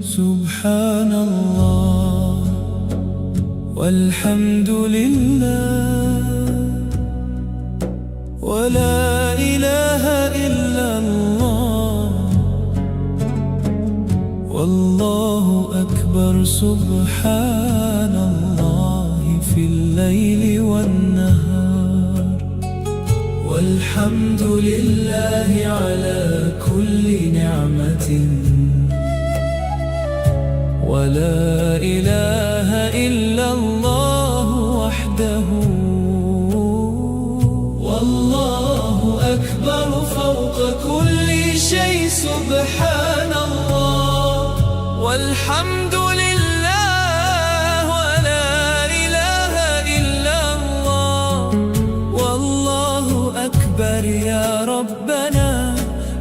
سبحان الله والحمد لله ولا إله إلا الله والله أكبر. سبحان الله في الليل والنهار والحمد لله على كل نعمة ولا إله إلا الله وحده والله أكبر فوق كل شيء. سبحان الله والحمد لله ولا إله إلا الله والله أكبر. يا ربنا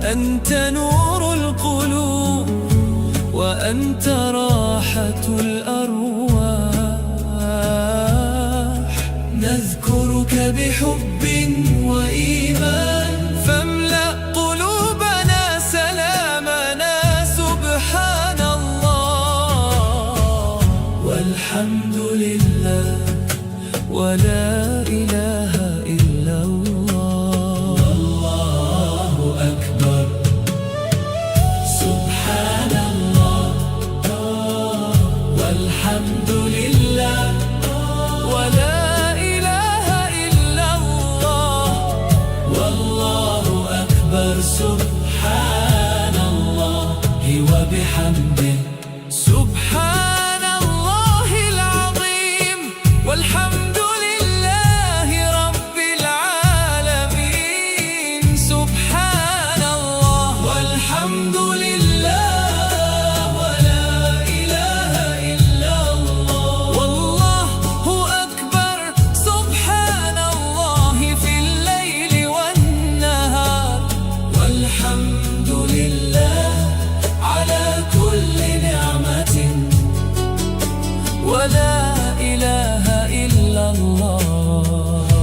أنت نور القلوب وأنت راحة الأرواح. نذكرك بحب وإيمان فاملأ قلوبنا سلامنا. سبحان الله والحمد لله ولا إله إلا الله والله أكبر. سبحان الله والحمد لله ولا إله إلا الله والله أكبر. سبحان الله وبحمده سبحان الله العظيم والحمد لله رب العالمين. سبحان الله والحمد لله ولا إله إلا الله والله أكبر. سبحان الله في الليل والنهار والحمد لله على كل نعمة ولا إله إلا الله.